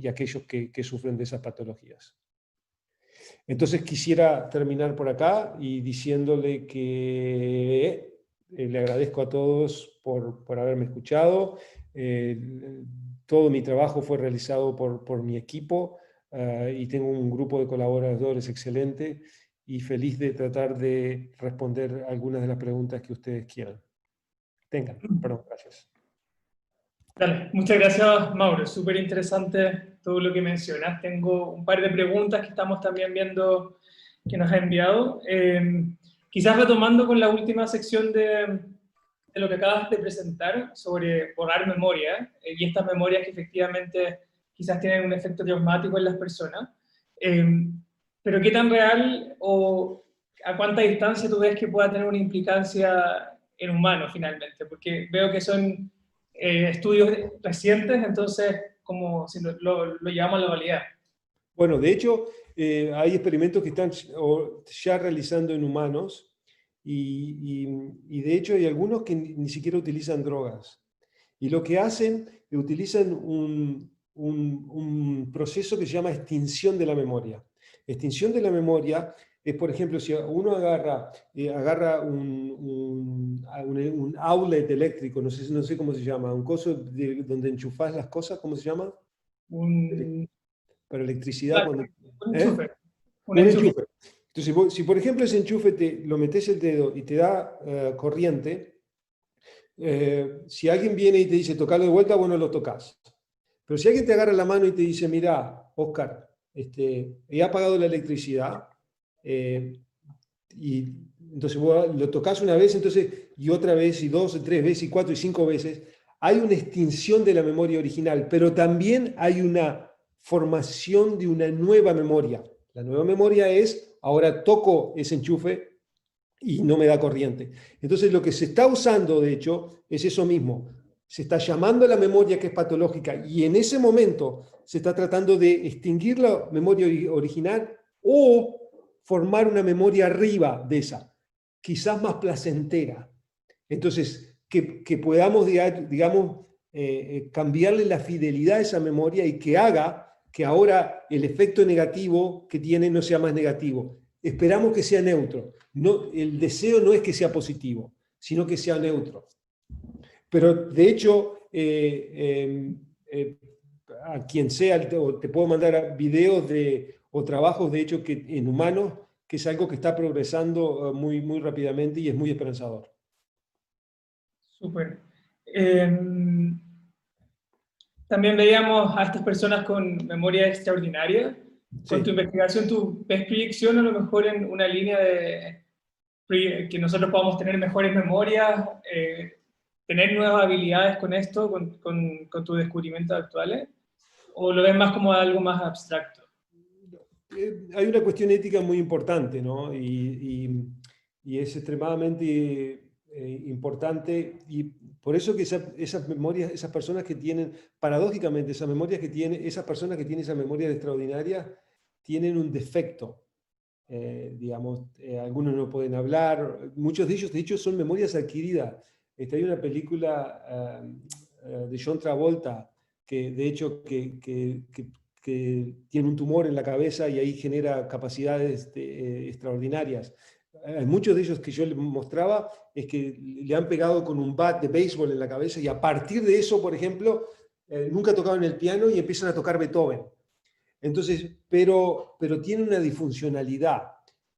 [SPEAKER 2] aquellos que sufren de esas patologías. Entonces quisiera terminar por acá y diciéndole que le agradezco a todos por haberme escuchado. Todo mi trabajo fue realizado por mi equipo y tengo un grupo de colaboradores excelente y feliz de tratar de responder algunas de las preguntas que ustedes quieran. Perdón, gracias.
[SPEAKER 1] Dale, muchas gracias, Mauro. Súper interesante todo lo que mencionas. Tengo un par de preguntas que estamos también viendo que nos ha enviado. Quizás retomando con la última sección de lo que acabas de presentar sobre borrar memoria y estas memorias que efectivamente quizás tienen un efecto traumático en las personas. Pero ¿qué tan real o a cuánta distancia tú ves que pueda tener una implicancia en humanos finalmente? Porque veo que son estudios recientes, entonces como si lo llevamos a la validad.
[SPEAKER 2] Bueno, de hecho, hay experimentos que están ya realizando en humanos y de hecho hay algunos que ni siquiera utilizan drogas. Y lo que hacen, utilizan un proceso que se llama extinción de la memoria. Extinción de la memoria es, por ejemplo, si uno agarra un outlet eléctrico, no sé cómo se llama, un coso donde enchufas las cosas, ¿cómo se llama? Para electricidad.
[SPEAKER 1] Claro,
[SPEAKER 2] cuando,
[SPEAKER 1] un enchufe.
[SPEAKER 2] Un enchufe. Entonces, si por ejemplo ese enchufe lo metes el dedo y te da corriente, si alguien viene y te dice tocarlo de vuelta, bueno, lo tocas. Pero si alguien te agarra la mano y te dice, mira, Oscar, he apagado la electricidad, y entonces vos lo tocas una vez, entonces, y otra vez, y dos, y tres veces, y cuatro, y cinco veces, hay una extinción de la memoria original, pero también hay una formación de una nueva memoria. La nueva memoria es, ahora toco ese enchufe y no me da corriente. Entonces lo que se está usando, de hecho, es eso mismo. Se está llamando a la memoria que es patológica y en ese momento se está tratando de extinguir la memoria original o formar una memoria arriba de esa, quizás más placentera. Entonces, que podamos, digamos, cambiarle la fidelidad a esa memoria y que haga que ahora el efecto negativo que tiene no sea más negativo. Esperamos que sea neutro. No, el deseo no es que sea positivo, sino que sea neutro. Pero de hecho, a quien sea, te puedo mandar videos o trabajos, de hecho, que en humanos, que es algo que está progresando muy rápidamente y es muy esperanzador.
[SPEAKER 1] Súper. También veíamos a estas personas con memoria extraordinaria. Con tu investigación, ¿tú ves proyección a lo mejor en una línea de que nosotros podamos tener mejores memorias, tener nuevas habilidades con esto, con tus descubrimientos actuales? ¿O lo ves más como algo más abstracto?
[SPEAKER 2] Hay una cuestión ética muy importante, ¿no? Y es extremadamente importante, y por eso que esas memorias, esas personas que tienen, paradójicamente, esas memorias que tienen, esas personas que tienen esas memorias extraordinarias, tienen un defecto. Digamos, algunos no pueden hablar, muchos de ellos, de hecho, son memorias adquiridas. Hay una película de John Travolta, que de hecho que tiene un tumor en la cabeza y ahí genera capacidades extraordinarias. Muchos de ellos que yo les mostraba es que le han pegado con un bat de béisbol en la cabeza y a partir de eso, por ejemplo, nunca tocaban el piano y empiezan a tocar Beethoven. Entonces, pero tiene una disfuncionalidad.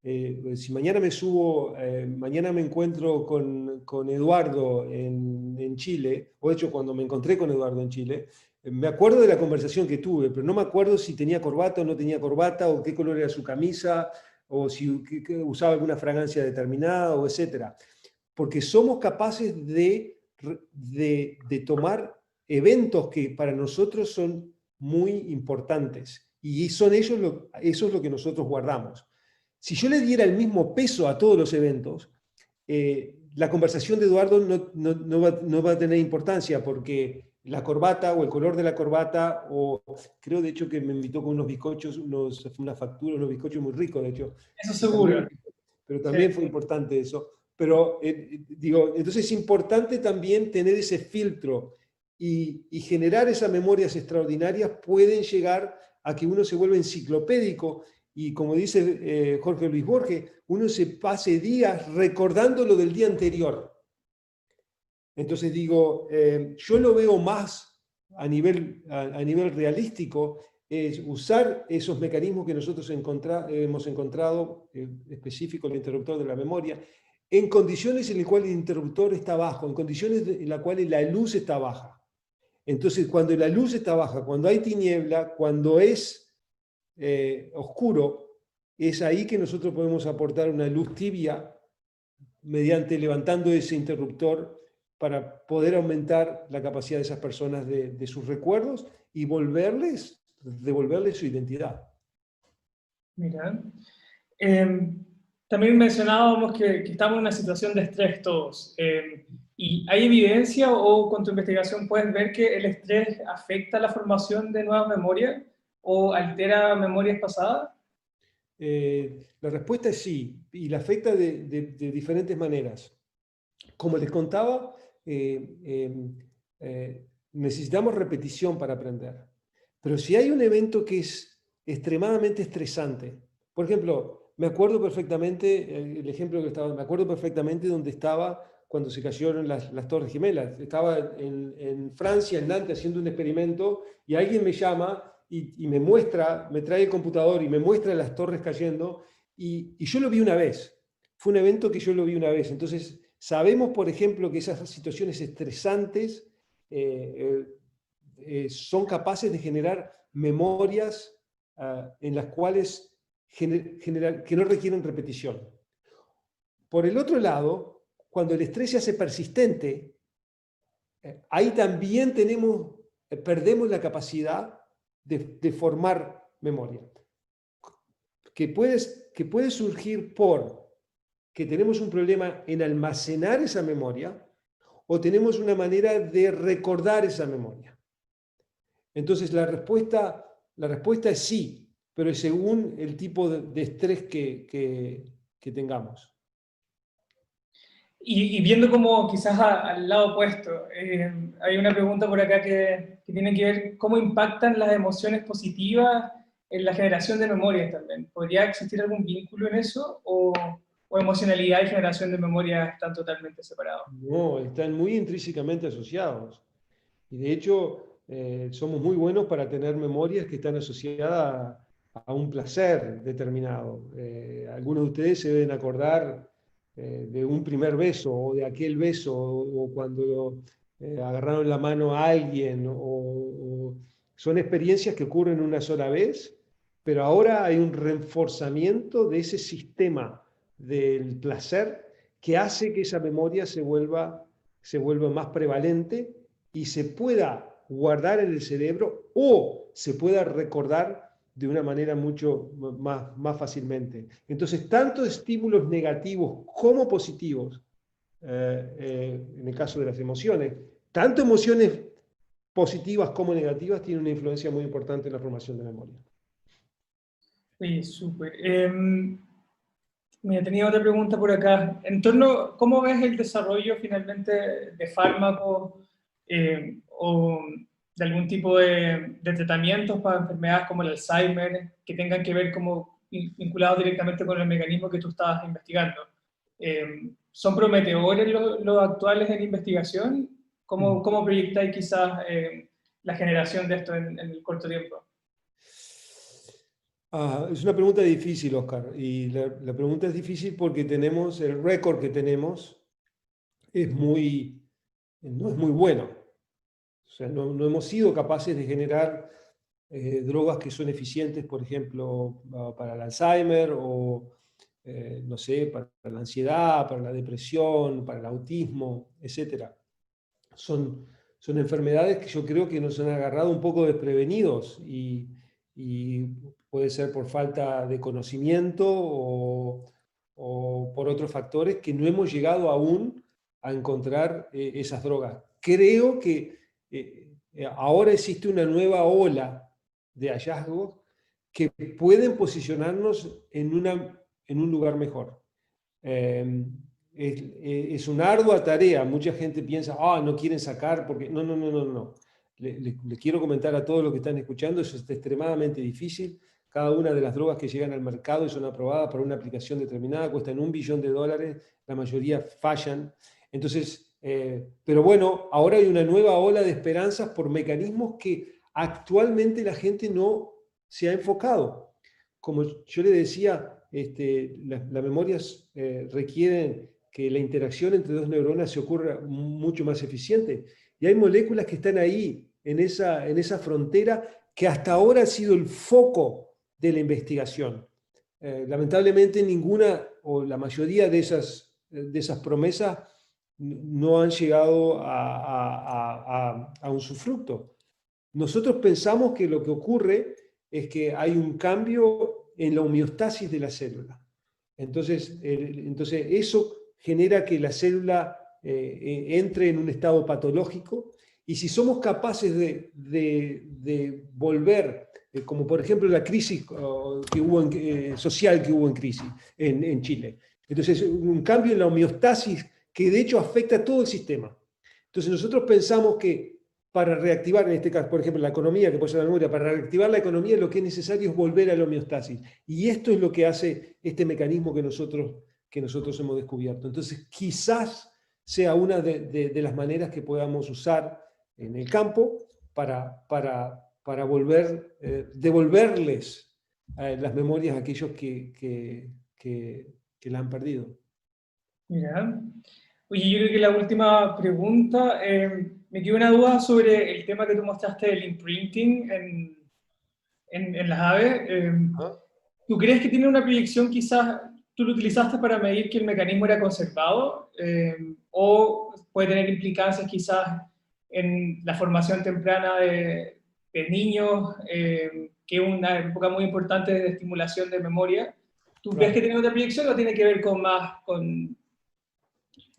[SPEAKER 2] Si mañana me subo, mañana me encuentro con Eduardo en Chile, o de hecho cuando me encontré con Eduardo en Chile, me acuerdo de la conversación que tuve, pero no me acuerdo si tenía corbata o no tenía corbata, o qué color era su camisa, o si usaba alguna fragancia determinada, o etcétera. Porque somos capaces de tomar eventos que para nosotros son muy importantes. Y son ellos eso es lo que nosotros guardamos. Si yo le diera el mismo peso a todos los eventos, la conversación de Eduardo no va a tener importancia porque la corbata o el color de la corbata, o creo de hecho que me invitó con unos bizcochos, una factura, unos bizcochos muy ricos, de hecho.
[SPEAKER 1] Eso seguro.
[SPEAKER 2] Pero también
[SPEAKER 1] Sí.
[SPEAKER 2] fue importante eso. Pero digo, entonces es importante también tener ese filtro y generar esas memorias extraordinarias pueden llegar a que uno se vuelva enciclopédico y como dice Jorge Luis Borges, uno se pase días recordando lo del día anterior. Entonces digo, yo lo veo más a nivel realístico, es usar esos mecanismos que nosotros hemos encontrado, específico el interruptor de la memoria, en condiciones en las cuales el interruptor está bajo, en condiciones en las cuales la luz está baja. Entonces, cuando la luz está baja, cuando hay tiniebla, cuando es oscuro, es ahí que nosotros podemos aportar una luz tibia mediante levantando ese interruptor para poder aumentar la capacidad de esas personas de sus recuerdos y devolverles su identidad.
[SPEAKER 1] Mira. También mencionábamos que estamos en una situación de estrés todos. ¿Y hay evidencia o con tu investigación puedes ver que el estrés afecta la formación de nuevas memorias o altera memorias pasadas?
[SPEAKER 2] La respuesta es sí, y la afecta de diferentes maneras. Como les contaba, necesitamos repetición para aprender. Pero si hay un evento que es extremadamente estresante, por ejemplo, me acuerdo perfectamente, el ejemplo que estaba, me acuerdo perfectamente donde estaba cuando se cayeron las Torres Gemelas. Estaba en Francia, en Nantes, haciendo un experimento y alguien me llama y me muestra, me trae el computador y me muestra las torres cayendo y yo lo vi una vez. Fue un evento que yo lo vi una vez. Entonces, sabemos, por ejemplo, que esas situaciones estresantes son capaces de generar memorias en las cuales que no requieren repetición. Por el otro lado, cuando el estrés se hace persistente, ahí también perdemos la capacidad de formar memoria, que puede surgir por que tenemos un problema en almacenar esa memoria o tenemos una manera de recordar esa memoria. Entonces la respuesta es sí, pero es según el tipo de estrés que tengamos.
[SPEAKER 1] Y viendo como quizás al lado opuesto, hay una pregunta por acá que tiene que ver cómo impactan las emociones positivas en la generación de memorias también. ¿Podría existir algún vínculo en eso o emocionalidad y generación de memorias están totalmente separados?
[SPEAKER 2] No, están muy intrínsecamente asociados. Y de hecho, somos muy buenos para tener memorias que están asociadas a un placer determinado. Algunos de ustedes se deben acordar de un primer beso o de aquel beso o cuando agarraron la mano a alguien o son experiencias que ocurren una sola vez, pero ahora hay un reforzamiento de ese sistema del placer que hace que esa memoria se vuelva más prevalente y se pueda guardar en el cerebro o se pueda recordar de una manera mucho más fácilmente. Entonces, tanto estímulos negativos como positivos en el caso de las emociones. Tanto emociones positivas como negativas tienen una influencia muy importante en la formación de memoria.
[SPEAKER 1] Oye, súper. Mira, tenía otra pregunta por acá. En torno, ¿cómo ves el desarrollo finalmente de fármacos o de algún tipo de tratamientos para enfermedades como el Alzheimer que tengan que ver como vinculados directamente con el mecanismo que tú estabas investigando? ¿Son prometedores los actuales en investigación? ¿Cómo proyectáis quizás la generación de esto en el corto tiempo?
[SPEAKER 2] Es una pregunta difícil, Oscar, y la pregunta es difícil porque tenemos, el récord que tenemos no es muy bueno. O sea, no hemos sido capaces de generar drogas que son eficientes, por ejemplo, para el Alzheimer o, no sé, para la ansiedad, para la depresión, para el autismo, etc. Son enfermedades que yo creo que nos han agarrado un poco desprevenidos y puede ser por falta de conocimiento o por otros factores que no hemos llegado aún a encontrar esas drogas. Creo que ahora existe una nueva ola de hallazgos que pueden posicionarnos en un lugar mejor. Es una ardua tarea. Mucha gente piensa, no quieren sacar porque... No, no, no, no, no. Le quiero comentar a todos los que están escuchando, eso es extremadamente difícil. Cada una de las drogas que llegan al mercado y son aprobadas para una aplicación determinada cuestan $1 billón, la mayoría fallan. Entonces, pero bueno, ahora hay una nueva ola de esperanzas por mecanismos que actualmente la gente no se ha enfocado. Como yo le decía, las memorias requieren que la interacción entre dos neuronas se ocurra mucho más eficiente. Y hay moléculas que están ahí, en esa frontera, que hasta ahora ha sido el foco de la investigación. Lamentablemente ninguna o la mayoría de esas promesas no han llegado a un usufructo. Nosotros pensamos que lo que ocurre es que hay un cambio en la homeostasis de la célula. Entonces eso genera que la célula entre en un estado patológico y si somos capaces de volver, como por ejemplo la crisis social que hubo en crisis en Chile. Entonces un cambio en la homeostasis que de hecho afecta a todo el sistema. Entonces nosotros pensamos que para reactivar, en este caso, por ejemplo, la economía, que puede ser la memoria, para reactivar la economía lo que es necesario es volver a la homeostasis. Y esto es lo que hace este mecanismo que nosotros hemos descubierto. Entonces, quizás sea una de las maneras que podamos usar en el campo para devolverles las memorias a aquellos que la han perdido.
[SPEAKER 1] Mira. Oye, yo creo que la última pregunta, me quedó una duda sobre el tema que tú mostraste del imprinting en las aves. ¿Tú crees que tiene una proyección quizás, tú lo utilizaste para medir que el mecanismo era conservado o puede tener implicancias quizás en la formación temprana de niños, que es una época muy importante de estimulación de memoria? ¿Tú crees que tiene otra proyección o tiene que ver con más con...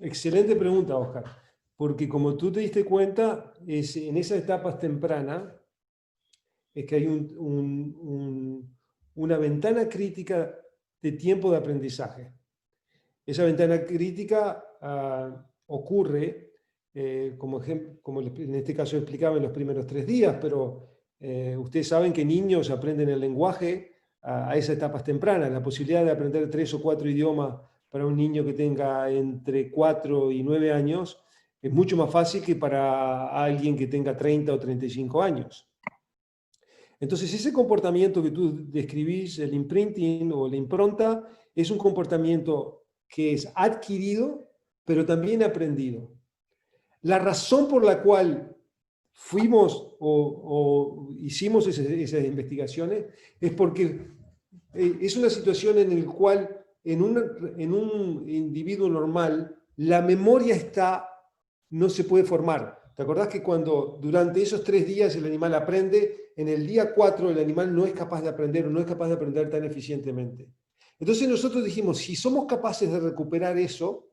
[SPEAKER 2] Excelente pregunta, Oscar, porque como tú te diste cuenta, en esas etapas tempranas es que hay una ventana crítica de tiempo de aprendizaje. Esa ventana crítica ocurre, como en este caso explicaba, en los primeros 3 días, pero ustedes saben que niños aprenden el lenguaje a esas etapas tempranas. La posibilidad de aprender 3 o 4 idiomas para un niño que tenga entre 4 y 9 años es mucho más fácil que para alguien que tenga 30 o 35 años. Entonces, ese comportamiento que tú describís, el imprinting o la impronta, es un comportamiento que es adquirido, pero también aprendido. La razón por la cual fuimos o hicimos esas investigaciones es porque es una situación en la cual en un individuo normal la memoria no se puede formar. ¿Te acordás que cuando durante esos 3 días el animal aprende, en el día 4 el animal no es capaz de aprender o no es capaz de aprender tan eficientemente? Entonces nosotros dijimos, si somos capaces de recuperar eso,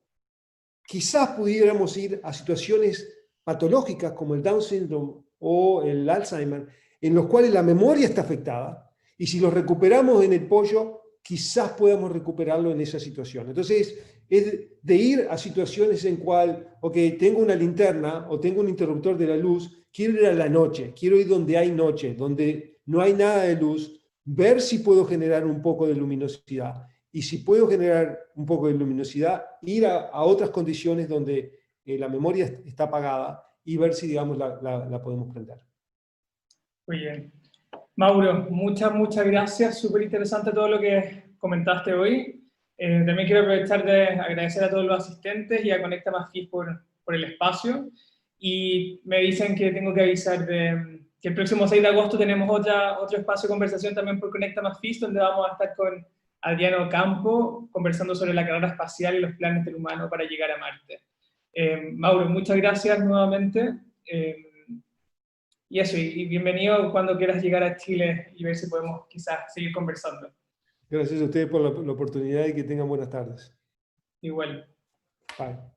[SPEAKER 3] quizás pudiéramos ir a situaciones patológicas como el Down syndrome o el Alzheimer, en los cuales la memoria está afectada, y si los recuperamos en el pollo, quizás podamos recuperarlo en esa situación. Entonces, es de ir a situaciones en cual, ok, tengo una linterna o tengo un interruptor de la luz, quiero ir a la noche, quiero ir donde hay noche, donde no hay nada de luz, ver si puedo generar un poco de luminosidad. Y si puedo generar un poco de luminosidad, ir a otras condiciones donde la memoria está apagada y ver si, digamos, la podemos prender.
[SPEAKER 1] Muy bien. Mauro, muchas gracias. Súper interesante todo lo que comentaste hoy. También quiero aprovechar de agradecer a todos los asistentes y a Conecta Más FIS por el espacio. Y me dicen que tengo que avisar que el próximo 6 de agosto tenemos otro espacio de conversación también por Conecta Más FIS, donde vamos a estar con Adriano Campo conversando sobre la carrera espacial y los planes del humano para llegar a Marte. Mauro, muchas gracias nuevamente. Y eso, y bienvenido cuando quieras llegar a Chile y ver si podemos quizás seguir conversando.
[SPEAKER 3] Gracias a ustedes por la oportunidad y que tengan buenas tardes.
[SPEAKER 1] Igual.
[SPEAKER 3] Bye.